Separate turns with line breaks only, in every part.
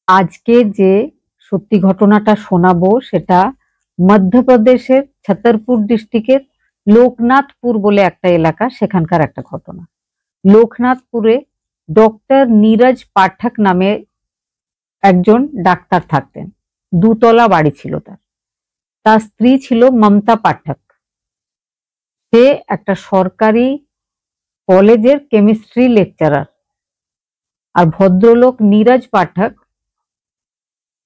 আজকে যে সত্যি ঘটনাটা শোনাবো সেটা মধ্যপ্রদেশের ছতরপুর ডিস্ট্রিক্টের লোকনাথপুর বলে একটা এলাকা, সেখানকার একটা ঘটনা। লোকনাথপুরে ডক্টর নীরজ পাঠক নামে একজন ডাক্তার থাকতেন। দুতলা বাড়ি ছিল তার। তার স্ত্রী ছিল মমতা পাঠক। সে একটা সরকারি কলেজের কেমিস্ট্রি লেকচারার। আর ভদ্রলোক নীরজ পাঠক,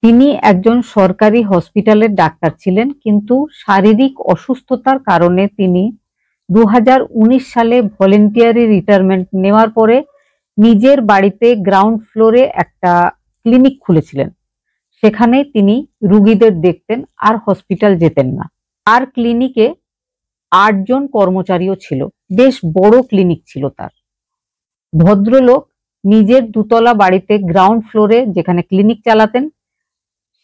তিনি একজন সরকারি হসপিটালের ডাক্তার ছিলেন, কিন্তু শারীরিক অসুস্থতার কারণে তিনি 2019 সালে ভলেন্টিয়ারি রিটায়ারমেন্ট নেওয়ার পরে নিজের বাড়িতে গ্রাউন্ড ফ্লোরে একটা ক্লিনিক খুলেছিলেন। সেখানে তিনি রুগীদের দেখতেন আর হসপিটাল যেতেন না। আর ক্লিনিকে 8 জন কর্মচারীও ছিল। বেশ বড় ক্লিনিক ছিল তার। ভদ্রলোক নিজের দুতলা বাড়িতে গ্রাউন্ড ফ্লোরে যেখানে ক্লিনিক চালাতেন,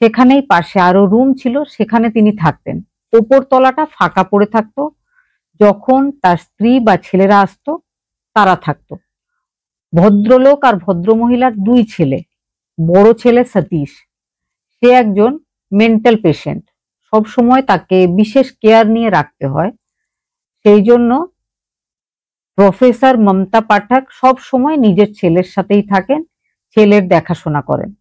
সেখানেই পাশে আরো রুম ছিল, সেখানে তিনি থাকতেন। ওপর তলাটা ফাঁকা পড়ে থাকতো। যখন তার স্ত্রী বা ছেলেরা আসতো, তারা থাকতো। ভদ্রলোক আর ভদ্রমহিলার 2 ছেলে। বড় ছেলে সতীশ, সে একজন মেন্টাল পেশেন্ট। সব সময় তাকে বিশেষ কেয়ার নিয়ে রাখতে হয়। সেই জন্য প্রফেসর মমতা পাঠক সব সময় নিজের ছেলের সাথেই থাকেন, ছেলের দেখাশোনা করেন।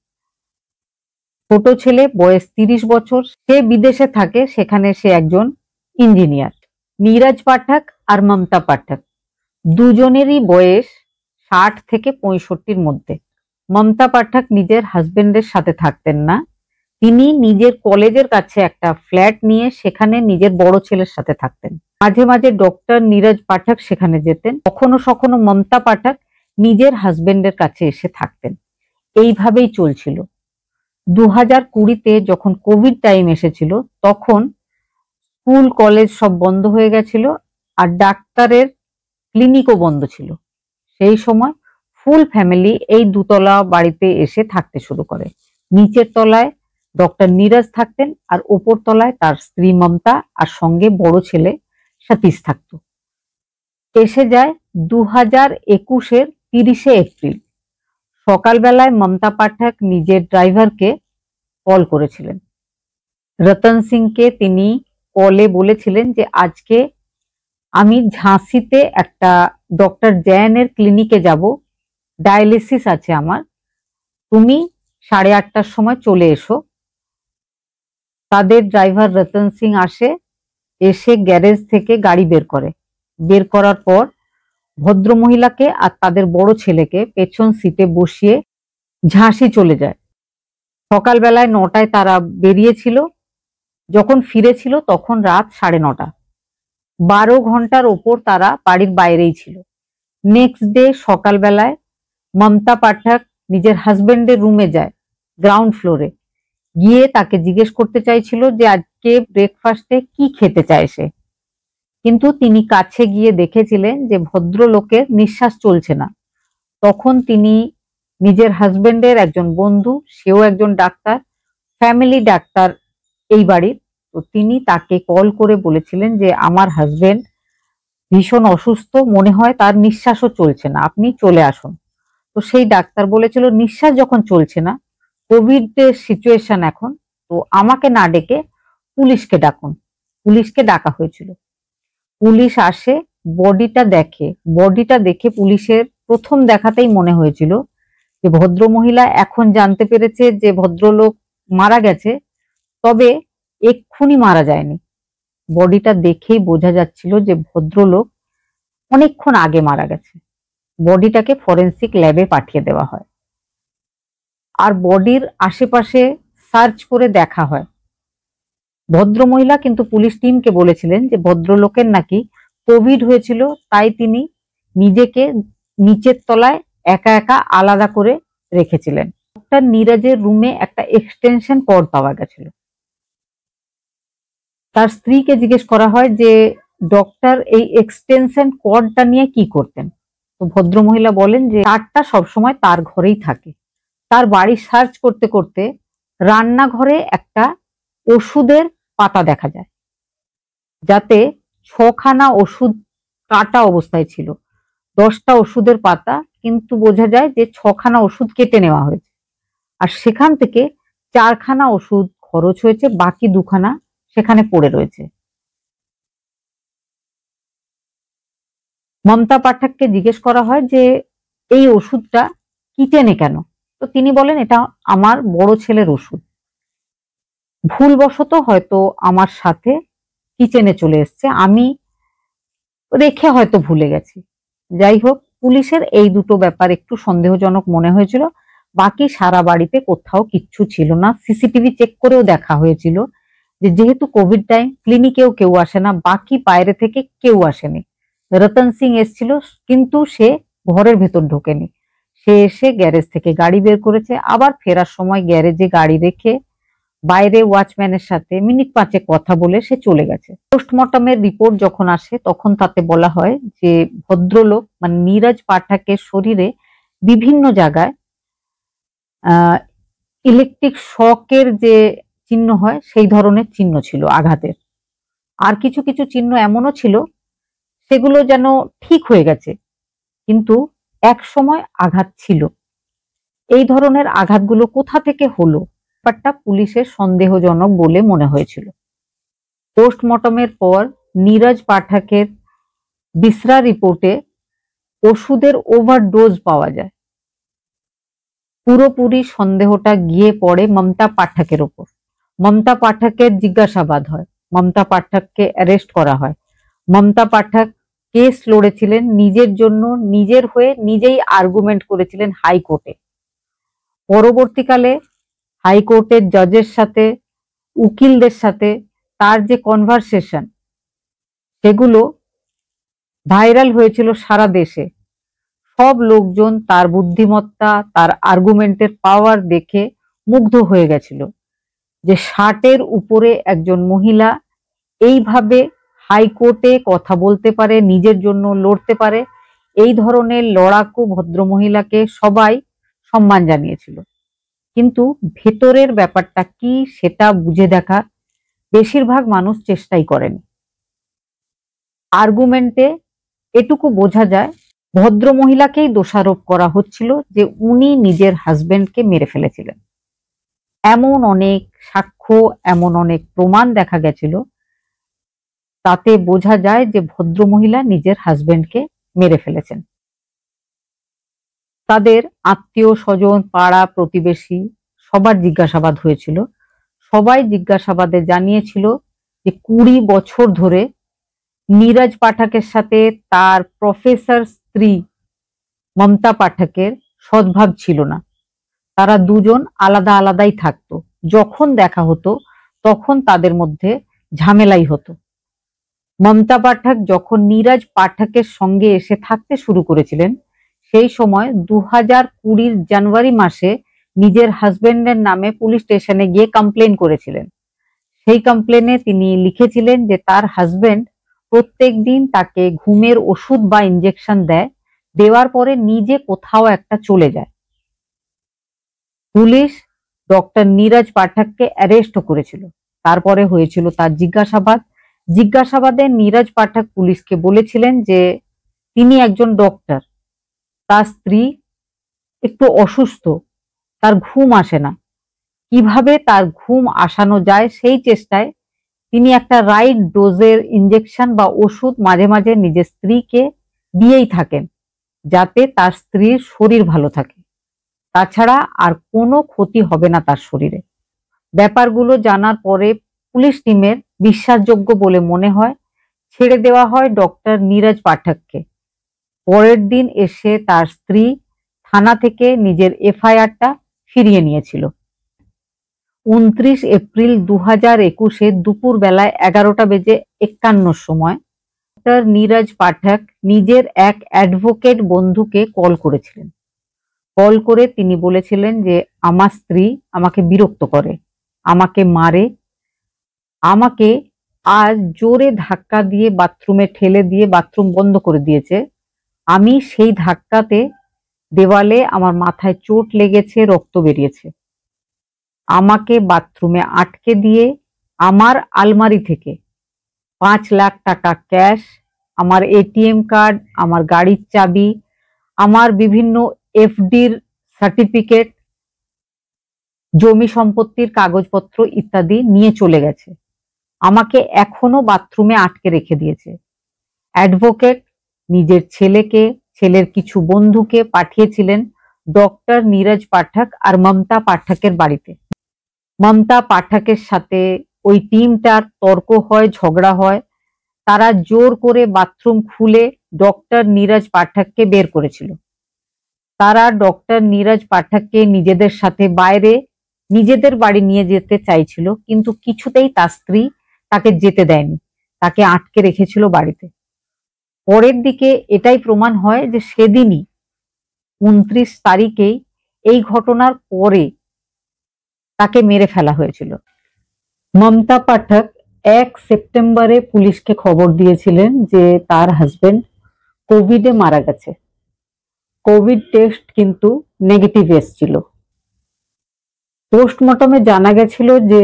ছোট ছেলে বয়স 30 বছর, সে বিদেশে থাকে, সেখানে সে একজন ইঞ্জিনিয়ার। নীরজ পাঠক আর মমতা পাঠক দুজনেরই বয়স 60 থেকে 65-র মধ্যে। মমতা পাঠক নিজের হাজবেন্ডের সাথে থাকতেন না। তিনি নিজের কলেজের কাছে একটা ফ্ল্যাট নিয়ে সেখানে নিজের বড় ছেলের সাথে থাকতেন। মাঝে মাঝে ডক্টর নীরজ পাঠক সেখানে যেতেন। কখনো কখনো মমতা পাঠক নিজের হাজবেন্ডের কাছে এসে থাকতেন। এইভাবেই চলছিল। 2020-তে যখন কোভিড টাইম এসেছিল, তখন স্কুল কলেজ সব বন্ধ হয়ে গেছিল আর ডাক্তারের ক্লিনিকও বন্ধ ছিল। সেই সময় ফুল ফ্যামিলি এই দুতলা বাড়িতে এসে থাকতে শুরু করে। নিচের তলায় ডক্টর নীরজ থাকতেন আর ওপর তলায় তার স্ত্রী মমতা আর সঙ্গে বড় ছেলে সতীশ থাকতো। এসে যায় 2021-এর 30শে এপ্রিল। সকালবেলায় মমতা পাঠক নিজের ড্রাইভারকে কল করেছিলেন। রতন সিংকে তিনি কলে বলেছিলেন যে আজকে আমি ঝাঁসিতে একটা ডক্টর জৈনের ক্লিনিকে যাব, ডায়ালিসিস আছে আমার, তুমি 8:30টার সময় চলে এসো। তাদের ড্রাইভার রতন সিং আসে, এসে গ্যারেজ থেকে গাড়ি বের করে। বের করার পর ভদ্রমহিলাকে আর তাদের বড় ছেলেকে পেছন সিটে বসিয়ে ঝাঁসি চলে যায়। সকালবেলায় 9টায় তারা বেরিয়েছিল। যখন ফিরেছিল তখন রাত 9:30। 12 ঘন্টার ওপর তারা বাড়ির বাইরেই ছিল। নেক্সট ডে সকালবেলায় মমতা পাঠক নিজের হাজবেন্ডের রুমে যায়, গ্রাউন্ড ফ্লোরে গিয়ে তাকে জিজ্ঞেস করতে চাইছিল যে আজকে ব্রেকফাস্টে কি খেতে চায় সে। কিন্তু তিনি কাছে গিয়ে দেখেছিলেন যে ভদ্রলোকের নিঃশ্বাস চলছে না। তখন তিনি নিজের হাজবেন্ডের একজন বন্ধু, সেও একজন ডাক্তার, ফ্যামিলি ডাক্তার এই বাড়ির, তো তিনি তাকে কল করে বলেছিলেন যে আমার হাজবেন্ড ভীষণ অসুস্থ, মনে হয় তার নিঃশ্বাসও চলছে না, আপনি চলে আসুন। তো সেই ডাক্তার বলেছিল নিঃশ্বাস যখন চলছে না, কোভিড এর সিচুয়েশন এখন, তো আমাকে না ডেকে পুলিশকে ডাকুন। পুলিশকে ডাকা হয়েছিল। পুলিশ আসে, বডিটা দেখে। বডিটা দেখে পুলিশের প্রথম দেখাতেই মনে হয়েছিল যে ভদ্রমহিলা এখন জানতে পেরেছে যে ভদ্রলোক মারা গেছে, তবে এক্ষুনি মারা যায়নি। বডিটা দেখেই বোঝা যাচ্ছিল যে ভদ্রলোক অনেকক্ষণ আগে মারা গেছে। বডিটাকে ফরেন্সিক ল্যাবে পাঠিয়ে দেওয়া হয় আর বডির আশেপাশে সার্চ করে দেখা হয়। ভদ্রমহিলা কিন্তু পুলিশ টিমকে বলেছিলেন যে ভদ্রলোকের নাকি কোভিড হয়েছিল, তাই তিনি নিজেকে নিচের তলায় একা একা আলাদা করে রেখেছিলেন। ডক্টর নীরজের রুমে একটা এক্সটেনশন কর্ড পাওয়া গেছিল। তার স্ত্রীকে জিজ্ঞেস করা হয় যে ডক্টর এই এক্সটেনশন কর্ডটা নিয়ে কি করতেন। তো ভদ্রমহিলা বলেন যে তারটা সবসময় তার ঘরেই থাকে। তার বাড়ি সার্চ করতে করতে রান্নাঘরে একটা ওষুধের পাতা দেখা যায়, যাতে 6খানা ওষুধ কাটা অবস্থায় ছিল। 10টা ওষুধের পাতা, কিন্তু বোঝা যায় যে 6খানা ওষুধ কেটে নেওয়া হয়েছে। আর সেখান থেকে 4খানা ওষুধ খরচ হয়েছে, বাকি 2খানা সেখানে পড়ে রয়েছে। মমতা পাঠককে জিজ্ঞেস করা হয় যে এই ওষুধটা কিচেনে কেন? তো তিনি বলেন এটা আমার বড় ছেলের ওষুধ, ভুলবশত হয়তো আমার সাথে কিচেনে চলে এসছে, আমি রেখে হয়তো ভুলে গেছি। যাই হোক, পুলিশের এই দুটো ব্যাপার একটু সন্দেহজনক মনে হয়েছিল। বাকি সারা বাড়িতে কোথাও কিচ্ছু ছিল না। সিসিটিভি চেক করেও দেখা হয়েছিল যে যেহেতু কোভিড টাইম, ক্লিনিকেও কেউ আসে না, বাকি বাইরে থেকে কেউ আসেনি। রতন সিং এসেছিল কিন্তু সে ঘরের ভেতর ঢোকেনি। সে এসে গ্যারেজ থেকে গাড়ি বের করেছে, আবার ফেরার সময় গ্যারেজে গাড়ি রেখে বাইরে ওয়াচম্যানের সাথে মিনিট 5 কথা বলে সে চলে গেছে। পোস্টমর্টমের রিপোর্ট যখন আসে তখন তাতে বলা হয় যে ভদ্রলোক মানে নীরজ পাঠকের শরীরে বিভিন্ন জায়গায় ইলেকট্রিক শকের যে চিহ্ন হয় সেই ধরনের চিহ্ন ছিল আঘাতের। আর কিছু কিছু চিহ্ন এমনও ছিল সেগুলো যেন ঠিক হয়ে গেছে, কিন্তু এক সময় আঘাত ছিল। এই ধরনের আঘাতগুলো কোথা থেকে হলো ব্যাপারটা পুলিশের সন্দেহজনক বলে মনে হয়েছিল। পোস্টমর্টমের পর নীরজ পাঠকের বিসরা রিপোর্টে ওষুধের ওভারডোজ পাওয়া যায়। পুরোপুরি সন্দেহটা গিয়ে পড়ে মমতা পাঠকের ওপর। মমতা পাঠকের জিজ্ঞাসাবাদ হয়, মমতা পাঠককে অ্যারেস্ট করা হয়। মমতা পাঠক কেস লড়েছিলেন নিজের জন্য, নিজের হয়ে নিজেই আর্গুমেন্ট করেছিলেন হাইকোর্টে। পরবর্তীকালে হাইকোর্টের জজের সাথে, উকিলদের সাথে তার যে কনভারসেশন সেগুলো ভাইরাল হয়েছিল সারা দেশে। সব লোকজন তার বুদ্ধিমত্তা, তার আর্গুমেন্টের পাওয়ার দেখে মুগ্ধ হয়ে গেছিল যে 60-এর উপরে একজন মহিলা এইভাবে হাইকোর্টে কথা বলতে পারে, নিজের জন্য লড়তে পারে। এই ধরনের লড়াকু ভদ্রমহিলাকে সবাই সম্মান জানিয়েছিল, কিন্তু ভেতরের ব্যাপারটা কি সেটা বুঝে দেখা বেশিরভাগ মানুষ চেষ্টাই করেনি। আর্গুমেন্টে এটুকু বোঝা যায় ভদ্রমহিলাকেই দোষারোপ করা হচ্ছিল যে উনি নিজের হাজবেন্ডকে মেরে ফেলেছিলেন। এমন অনেক সাক্ষ্য, এমন অনেক প্রমাণ দেখা গেছিল, তাতে বোঝা যায় যে ভদ্রমহিলা নিজের হাজবেন্ডকে মেরে ফেলেছেন। তাদের আত্মীয় স্বজন, পাড়া প্রতিবেশী সবার জিজ্ঞাসাবাদ হয়েছিল। সবাই জিজ্ঞাসাবাদে জানিয়েছিল যে 20 বছর ধরে নীরজ পাঠকের সাথে তার প্রফেসর স্ত্রী মমতা পাঠকের সদ্ভাব ছিল না। তারা দুজন আলাদা আলাদাই থাকতো, যখন দেখা হতো তখন তাদের মধ্যে ঝামেলাই হতো। মমতা পাঠক যখন নীরজ পাঠকের সঙ্গে এসে থাকতে শুরু করেছিলেন সেই সময় 2020 জানুয়ারি মাসে নিজের হাজবেন্ডের নামে পুলিশ স্টেশনে গিয়ে কমপ্লেন করেছিলেন। সেই কমপ্লেনে তিনি লিখেছিলেন যে তার হাজবেন্ড প্রত্যেকদিন তাকে ঘুমের ওষুধ বা ইনজেকশন দেয়, দেওয়ার পরে নিজে কোথাও একটা চলে যায়। পুলিশ ডক্টর নীরজ পাঠককে অ্যারেস্টও করেছিল। তারপরে হয়েছিল তার জিজ্ঞাসাবাদ। জিজ্ঞাসাবাদে নীরজ পাঠক পুলিশকে বলেছিলেন যে তিনি একজন ডক্টর, তার স্ত্রী একটু অসুস্থ, তার ঘুম আসে না, কিভাবে তার ঘুম আসানো যায় সেই চেষ্টায় তিনি একটা রাইট ডোজের ইনজেকশন বা ওষুধ মাঝে মাঝে নিজের স্ত্রীকে দিয়েই থাকেন যাতে তার স্ত্রীর শরীর ভালো থাকে, তাছাড়া আর কোনো ক্ষতি হবে না তার শরীরে। ব্যাপারগুলো জানার পরে পুলিশ টিমের বিশ্বাসযোগ্য বলে মনে হয় ছেড়ে দেওয়া হয় ডক্টর নীরজ পাঠককে। পরের দিন এসে তার স্ত্রী থানা থেকে নিজের এফআইআরটা ফিরিয়ে নিয়েছিল। 29 এপ্রিল 2021 দুপুর বেলায় 11:51 সময় ডক্টর নীরজ পাঠক নিজের এক অ্যাডভোকেট বন্ধুকে কল করেছিলেন। কল করে তিনি বলেছিলেন যে আমার স্ত্রী আমাকে বিরক্ত করে, আমাকে মারে, আমাকে আজ জোরে ধাক্কা দিয়ে বাথরুমে ঠেলে দিয়ে বাথরুম বন্ধ করে দিয়েছে। আমি সেই ধাক্কাতে দেওয়ালে আমার মাথায় চোট লেগেছে, রক্ত বেরিয়েছে। আমাকে বাথরুমে আটকে দিয়ে আমার আলমারি থেকে 5 লাখ টাকা ক্যাশ, আমার এটিএম কার্ড, আমার গাড়ির চাবি, আমার বিভিন্ন এফডির সার্টিফিকেট জমি সম্পত্তির কাগজপত্র ইত্যাদি নিয়ে চলে গেছে। আমাকে এখনো বাথরুমে আটকে রেখে দিয়েছে। অ্যাডভোকেট নিজের ছেলেকে, ছেলের কিছু বন্ধুকে পাঠিয়েছিলেন ডক্টর নীরজ পাঠক আর মমতা পাঠকের বাড়িতে। মমতা পাঠকের সাথে ওই টিমটার তর্ক হয়, ঝগড়া হয়। তারা জোর করে বাথরুম খুলে ডক্টর নীরজ পাঠককে বের করেছিল। তারা ডক্টর নীরজ পাঠককে নিজেদের সাথে বাইরে নিজেদের বাড়ি নিয়ে যেতে চাইছিল, কিন্তু কিছুতেই তার স্ত্রী তাকে যেতে দেয়নি, তাকে আটকে রেখেছিল বাড়িতে। পরের দিকে এটাই প্রমাণ হয় যে সেদিনই 29 তারিখেই এই ঘটনার পরে তাকে মেরে ফেলা হয়েছিল। মমতা পাঠক 1 সেপ্টেম্বরে পুলিশকে খবর দিয়েছিলেন যে তার হাজবেন্ড কোভিডে মারা গেছে। কোভিড টেস্ট কিন্তু নেগেটিভ এসেছিল। পোস্টমর্টমে জানা গেছিল যে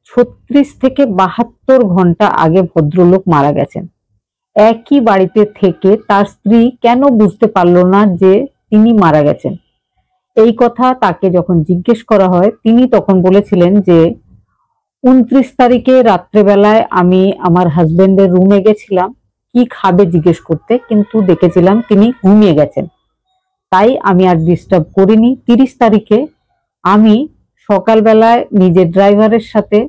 36 থেকে 72 ঘন্টা আগে ভদ্রলোক মারা গেছেন। একই বাড়িতে থেকে তার স্ত্রী কেন বুঝতে পারল না যে তিনি মারা গেছেন? এই কথা তাকে যখন জিজ্ঞেস করা হয়, তিনি তখন বলেছিলেন যে 29 তারিখে রাত্রেবেলায় আমি আমার হাজবেন্ডের রুমে গেছিলাম কি খাবে জিজ্ঞেস করতে, কিন্তু দেখেছিলাম তিনি ঘুমিয়ে গেছেন, তাই আমি আর ডিস্টার্ব করিনি। 30 তারিখে আমি সকালবেলায় নিজের ড্রাইভারের সাথে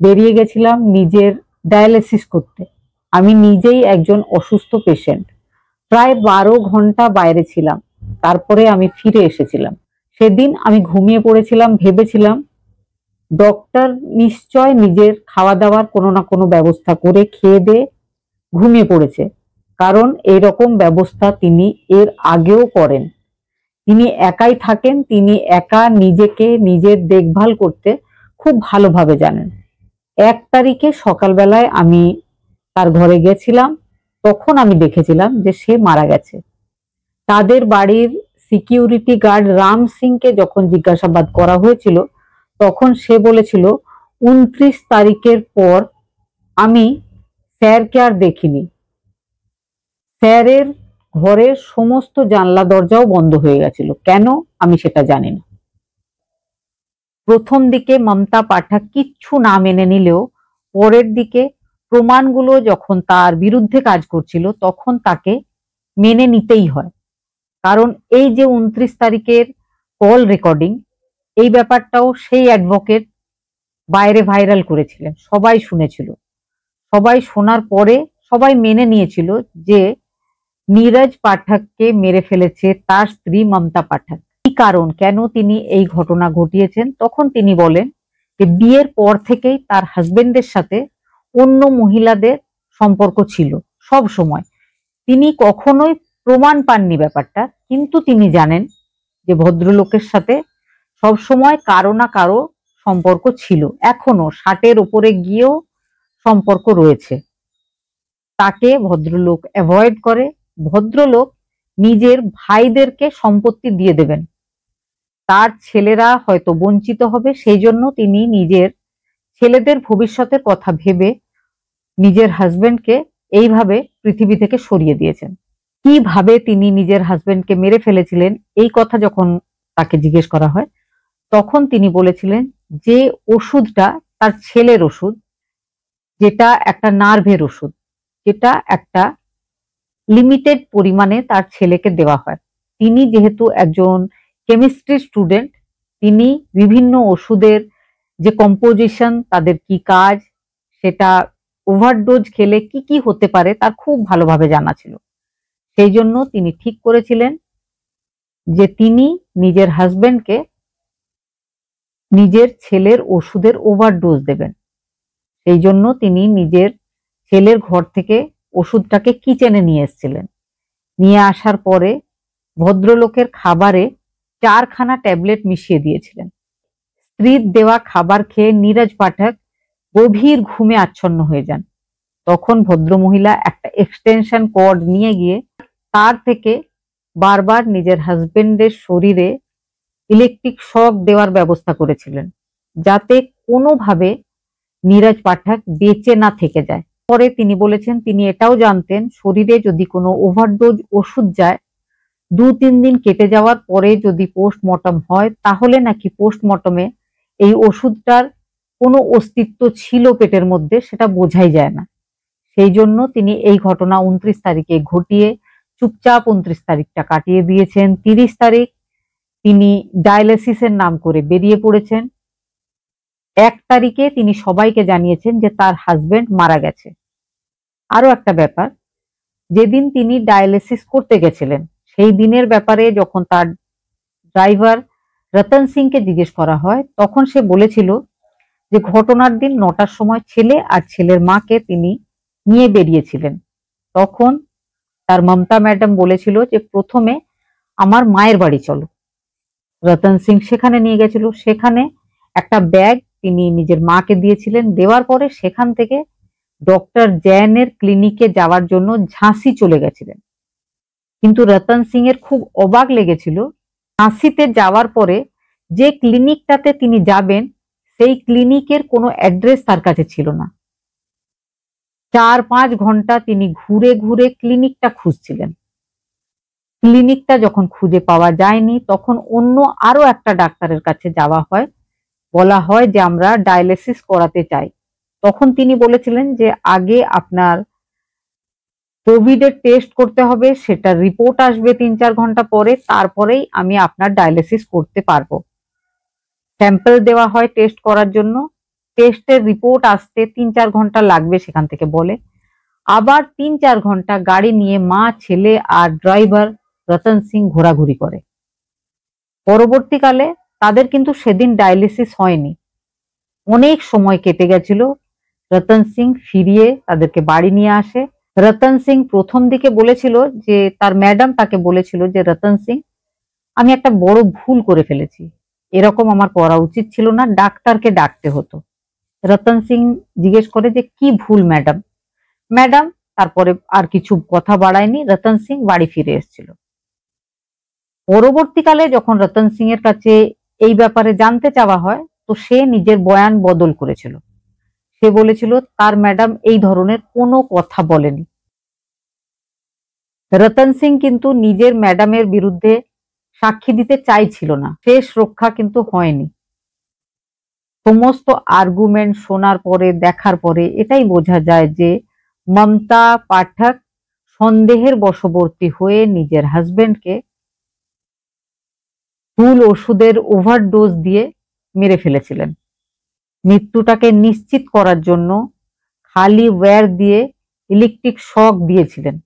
বেরিয়ে গেছিলাম নিজের ডায়ালিসিস করতে। আমি নিজেই একজন অসুস্থ পেশেন্ট, প্রায় 12 ঘন্টা বাইরে ছিলাম, তারপরে আমি ফিরে এসেছিলাম। সেদিন আমি ঘুমিয়ে পড়েছিলাম, ভেবেছিলাম ডক্টর নিশ্চয় নিজের খাওয়া দাওয়ার কোনো না কোনো ব্যবস্থা করে খেয়ে দিয়ে ঘুমিয়ে পড়েছে, কারণ এইরকম ব্যবস্থা তিনি এর আগেও করেন। তিনি একাই থাকেন, তিনি একা নিজেকে নিজের দেখভাল করতে খুব ভালোভাবে জানেন। 1 তারিখে সকালবেলায় আমি তার ঘরে গেছিলাম, তখন আমি দেখেছিলাম যে সে মারা গেছে। তাদের বাড়ির সিকিউরিটি গার্ড রাম সিংকে যখন জিজ্ঞাসাবাদ করা হয়েছিল, তখন সে বলেছিল 29 তারিখের পর আমি স্যারকে আর দেখিনি। স্যারের ঘরের সমস্ত জানলা দরজাও বন্ধ হয়ে গেছিল, কেন আমি সেটা জানি না। প্রথম দিকে মমতা পাঠক কিচ্ছু না মেনে নিলেও পরের দিকে প্রমাণগুলো যখন তার বিরুদ্ধে কাজ করছিল, তখন তাকে মেনে নিতেই হয়। কারণ এই যে 29 তারিখের কল রেকর্ডিং, এই ব্যাপারটাও সেই অ্যাডভোকেট বাইরে ভাইরাল করেছিলেন, সবাই শুনেছিল। সবাই শোনার পরে সবাই মেনে নিয়েছিল যে নীরজ পাঠককে মেরে ফেলেছে তার স্ত্রী মমতা পাঠক। কি কারণ, কেন তিনি এই ঘটনা ঘটিয়েছেন? তখন তিনি বলেন যে বিয়ের পর থেকেই তার হাজবেন্ডের সাথে অন্য মহিলাদের সম্পর্ক ছিল সব সময়। তিনি কখনোই প্রমাণ পাননি ব্যাপারটা, কিন্তু তিনি জানেন যে ভদ্রলোকের সাথে সব সময় কারো না কারো সম্পর্ক ছিল, এখনো 60-এর উপরে গিয়েও সম্পর্ক রয়েছে। তাকে ভদ্রলোক অ্যাভয়েড করে। ভদ্রলোক নিজের ভাইদেরকে সম্পত্তি দিয়ে দেবেন, তার ছেলেরা হয়তো বঞ্চিত হবে, সেই জন্য তিনি নিজের ছেলেদের ভবিষ্যতের কথা ভেবে নিজের হাজবেন্ডকে এইভাবে পৃথিবী থেকে সরিয়ে দিয়েছেন। কিভাবে তিনি নিজের হাজবেন্ডকে মেরে ফেলেছিলেন এই কথা যখন তাকে জিজ্ঞেস করা হয়, তখন তিনি বলেছিলেন যে ওষুধটা তার ছেলের ওষুধ, যেটা একটা নার্ভের ওষুধ, যেটা একটা লিমিটেড পরিমাণে তার ছেলেকে দেওয়া হয়। তিনি যেহেতু একজন কেমিস্ট্রি স্টুডেন্ট, তিনি বিভিন্ন ওষুধের যে কম্পোজিশন, তাদের কি কাজ, সেটা ওভারডোজ খেলে কি কি হতে পারে তার খুব ভালোভাবে জানা ছিল। সেই জন্য তিনি ঠিক করেছিলেন যে তিনি নিজের হাজবেন্ডকে নিজের ছেলের ওষুধের ওভারডোজ দেবেন। সেই জন্য তিনি নিজের ছেলের ঘর থেকে ওষুধটাকে কিচেনে নিয়ে এসেছিলেন। নিয়ে আসার পরে ভদ্রলোকের খাবারে 4খানা ট্যাবলেট মিশিয়ে দিয়েছিলেন। স্ত্রীর দেওয়া খাবার খেয়ে নীরজ পাঠক গভীর ঘুমে আচ্ছন্ন হয়ে যান। তখন ভদ্রমহিলা একটা এক্সটেনশন কর্ড নিয়ে গিয়ে তার থেকে বারবার নিজের হাজবেন্ডের শরীরে ইলেকট্রিক শক দেওয়ার ব্যবস্থা করেছিলেন, যাতে কোনোভাবে নীরজ পাঠক বেঁচে না থেকে যায়। পরে তিনি বলেছেন তিনি এটাও জানতেন শরীরে যদি কোনো ওভারডোজ ওষুধ যায়, 2-3 দিন কেটে যাওয়ার পরে যদি পোস্টমর্টম হয়, তাহলে নাকি পোস্টমর্টমে এই ওষুধটার কোনো অস্তিত্ব ছিল পেটের মধ্যে সেটা বোঝাই যায় না। সেই জন্য তিনি এই ঘটনা ২৯ তারিখে ঘটিয়ে চুপচাপ ২৯ তারিখটা কাটিয়ে দিয়েছেন। ৩০ তারিখ তিনি ডায়ালিসিসের নাম করে বেরিয়ে পড়েছেন। ১ তারিখে তিনি সবাইকে জানিয়েছেন যে তার হাজবেন্ড মারা গেছে। আরো একটা ব্যাপার, যেদিন তিনি ডায়ালিসিস করতে গেছিলেন সেই দিনের ব্যাপারে যখন তার ড্রাইভার রতন সিংকে জিজ্ঞেস করা হয়, তখন সে বলেছিল যে ঘটনার দিন ৯টার সময় ছেলে আর ছেলের মাকে তিনি নিয়ে বেরিয়েছিলেন। তখন তার মমতা ম্যাডাম বলেছিল যে প্রথমে আমার মায়ের বাড়ি চলো। রতন সিং সেখানে নিয়ে গেছিল। সেখানে একটা ব্যাগ তিনি নিজের মাকে দিয়েছিলেন। দেওয়ার পরে সেখান থেকে ডক্টর জৈনের ক্লিনিকে যাওয়ার জন্য ঝাঁসি চলে গেছিলেন। কিন্তু রতন সিং এর খুব অবাক লেগেছিল, ঝাঁসিতে যাওয়ার পরে যে ক্লিনিকটাতে তিনি যাবেন সেই ক্লিনিকের কোনো অ্যাড্রেস তার কাছে ছিল না। ৪-৫ ঘন্টা তিনি ঘুরে ঘুরে ক্লিনিকটা খুঁজছিলেন। ক্লিনিকটা যখন খুঁজে পাওয়া যায়নি তখন অন্য আরো একটা ডাক্তারের কাছে যাওয়া হয়। বলা হয় যে আমরা ডায়ালিসিস করাতে চাই। তখন তিনি বলেছিলেন যে আগে আপনার কোভিড এর টেস্ট করতে হবে, সেটার রিপোর্ট আসবে ৩-৪ ঘন্টা পরে, তারপরেই আমি আপনার ডায়ালিসিস করতে পারবো। স্যাম্পল দেওয়া হয় টেস্ট করার জন্য, টেস্টের রিপোর্ট আসতে ৩-৪ ঘন্টা লাগবে সেখান থেকে বলে। আবার ৩-৪ ঘন্টা গাড়ি নিয়ে মা, ছেলে আর ড্রাইভার রতন সিং ঘোরাঘুরি করে। পরবর্তীকালে তাদের কিন্তু সেদিন ডায়ালিসিস হয়নি, অনেক সময় কেটে গেছিল। রতন সিং ফিরিয়ে তাদেরকে বাড়ি নিয়ে আসে। রতন সিং প্রথম দিকে বলেছিল যে তার ম্যাডাম তাকে বলেছিল যে রতন সিং, আমি একটা বড় ভুল করে ফেলেছি, এরকম আমার করা উচিত ছিল না, ডাক্তারকে ডাকতে হতো। রতন সিং জিজ্ঞেস করে যে কি ভুল ম্যাডাম? ম্যাডাম তারপরে আর কিছু কথা বাড়ায়নি, রতন সিং বাড়ি ফিরে এসেছিল। পরবর্তীকালে যখন রতন সিং এর কাছে এই ব্যাপারে জানতে চাওয়া হয়, তো সে নিজের বয়ান বদল করেছিল। সে বলেছিল তার ম্যাডাম এই ধরনের কোনো কথা বলেনি। রতন সিং কিন্তু নিজের ম্যাডামের বিরুদ্ধে সাক্ষী দিতে চাইছিল না। শেষ রক্ষা কিন্তু হয়নি। সমস্ত আর্গুমেন্ট শোনার পরে, দেখার পরে এটাই বোঝা যায় যে মমতা পাঠক সন্দেহের বশবর্তী হয়ে নিজের হাজবেন্ডকে ভুল ওষুধের ওভারডোজ দিয়ে মেরে ফেলেছিলেন। মৃত্যুটাকে নিশ্চিত করার জন্য খালি ওয়্যার দিয়ে ইলেকট্রিক শক দিয়েছিলেন।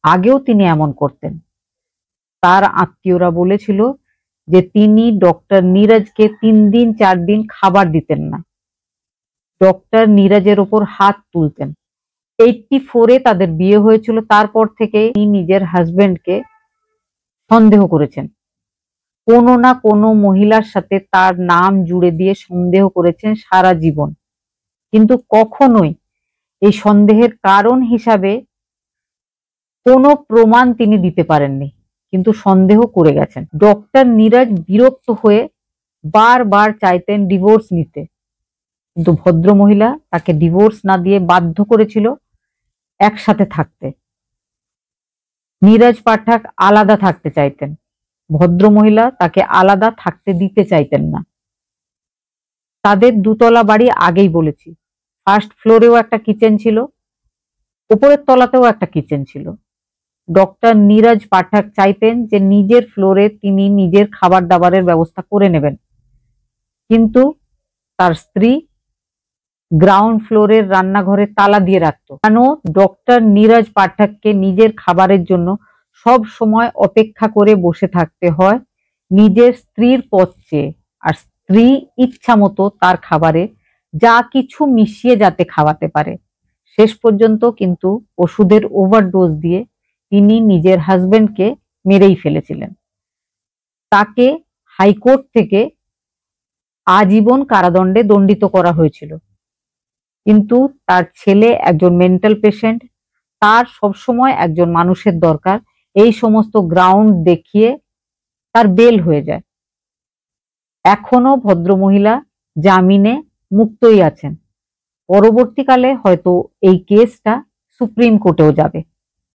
আগেও তিনি এমন করতেন। তার আত্মীয়রা বলেছিল যে তিনি ডক্টর নীরজকে ৩ দিন ৪ দিন খাবার দিতেন না, ডক্টর নীরজের ওপর হাত তুলতেন। 84-এ তাদের বিয়ে হয়েছিল। তারপর থেকে তিনি নিজের হাজবেন্ডকে সন্দেহ করেছেন। কোনো না কোনো মহিলার সাথে তার নাম জুড়ে দিয়ে সন্দেহ করেছেন সারা জীবন, কিন্তু কখনোই এই সন্দেহের কারণ হিসাবে কোনো প্রমাণ তিনি দিতে পারেননি, কিন্তু সন্দেহ করে গেছেন। ডক্টর নীরজ বিরক্ত হয়ে বারবার চাইতেন ডিভোর্স নিতে, কিন্তু ভদ্র মহিলা তাকে ডিভোর্স না দিয়ে বাধ্য করেছিল একসাথে থাকতে। নীরজ পাঠক আলাদা থাকতে চাইতেন, ভদ্র মহিলা তাকে আলাদা থাকতে দিতে চাইতেন না। তাদের ২ তলা বাড়ি, আগেই বলেছি। ফার্স্ট ফ্লোরেও একটা কিচেন ছিল, উপরের তলাতেও একটা কিচেন ছিল। ডক্টর নীরজ পাঠক চাইতেন যে নিজের ফ্লোরে তিনি নিজের খাবার দাবারের ব্যবস্থা করে নেবেন, কিন্তু তার স্ত্রী গ্রাউন্ড ফ্লোরের রান্নাঘরে তালা দিয়ে রাখত। কেন? ডক্টর নীরজ পাঠককে নিজের খাবারের জন্য সব সময় অপেক্ষা করে বসে থাকতে হয় নিজের স্ত্রীর পথ চেয়ে, আর স্ত্রী ইচ্ছা মতো তার খাবারে যা কিছু মিশিয়ে যাতে খাওয়াতে পারে। শেষ পর্যন্ত কিন্তু ওষুধের ওভারডোজ দিয়ে তিনি নিজের হাজবেন্ডকে মেরেই ফেলেছিলেন। তাকে হাইকোর্ট থেকে আজীবন কারাদণ্ডে দণ্ডিত করা হয়েছিল, কিন্তু তার ছেলে একজন মেন্টাল পেশেন্ট, তার সবসময় একজন মানুষের দরকার। এই সমস্ত গ্রাউন্ড দেখিয়ে তার বেল হয়ে যায়। এখনো ভদ্রমহিলা জামিনে মুক্তই আছেন। পরবর্তীকালে হয়তো এই কেসটা সুপ্রিম কোর্টেও যাবে।